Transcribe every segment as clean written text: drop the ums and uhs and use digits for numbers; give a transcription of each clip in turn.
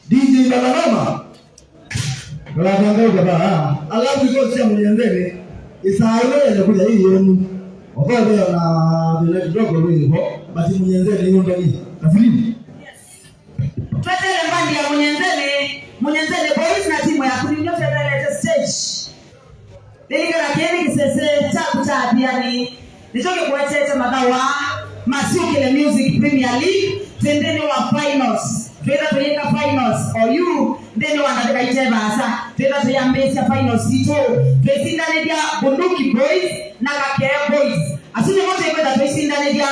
DJ Balanama alafu ikosia mwenyewe isawe ya kuja hii yenu wakati na vile kidogo hivi basi mwenyewe hiyo ndio hii nafikiri twende mbandi ya mwenyewe boys na timu ya kunyosha ile stage nilika na kieni kisese cha biani nitoke kuacha madawa Masukile Music Premier League tendeni wa finals Feda tuyeka finals or you then wanataka iteba asa feda tuyambesa finals ito twesinda nedia bunduki boys na kakea boys asuje mote kwenda twesinda nedia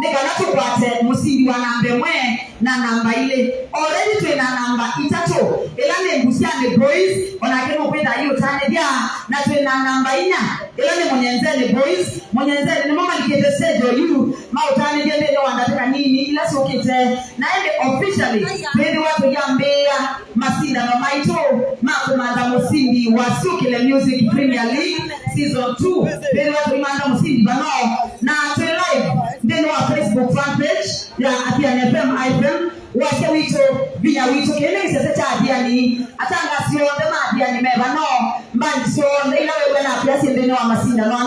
neka nato kwate musindi wanambe mwe na na namba ile already twina namba itatu ila ni Mbusiani Boys onakemo kwenda hiyo tane dia na twina namba inya ila ni Munyenzeni Boys Munyenzeni ni mama likete stage you mautani dia ndio wanataka nini ila sokete na ende officially ndio watu yambea masinda na maito makomanda musindi wa Sukile Music Premier League season 2 ndio watu imanda musindi banao na twe live ndio wa Facebook fan page ya Apiani FM IFM wase wito biya wito kene kisese cha Apiani atanga sionde ma Apiani meba no mbandi sionde ila wewe na Apiani ndene wa masinda no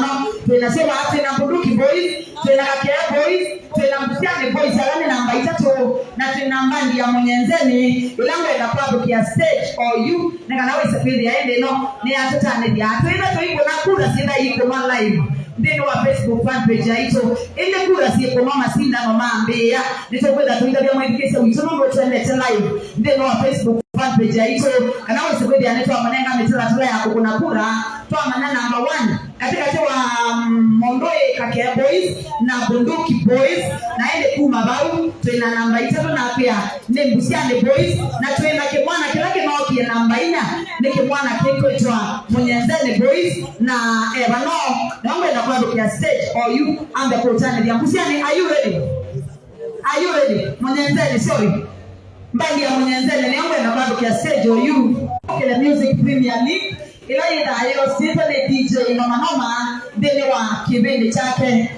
tunasema hata na Bunduki Boys tuna Kakea Boys tuna Mbusiani Boys alane namba itatu na tuna mbandi ya Munyenzeni ilango ina public ya stage or you ninganawe safiri yaende no ni atatane dia tuina tuiko na kura sina iko ma live ndeni wa Facebook fan page yaito ile kura si kwa mama sinda no mambea nitokwenda tuinda bya mwendekese witono ngo twende live ndeni wa Facebook fan page yaito kanawe safiri anaitwa manenga mitela tula yako kuna kura toa manana number 1 katika tewa Mondoe Kakea Boys na Bunduki Boys na ile kuma bau tuna namba itatu na pia ni Mbusiani Boys na tuna kimwana kilake nao kia namba 4 ni kimwana kiko itwa Munyenzeni Boys na bano naomba na kwa kwa stage or you and the coach ya Mbusiani. Are you ready? Are you ready? Munyenzeni, sorry mbali ya Munyenzeni naomba na kwa kwa stage or you Sukile Music Premier League ila ida hiyo Stephen DJ noma noma ndeni wa kibindi chake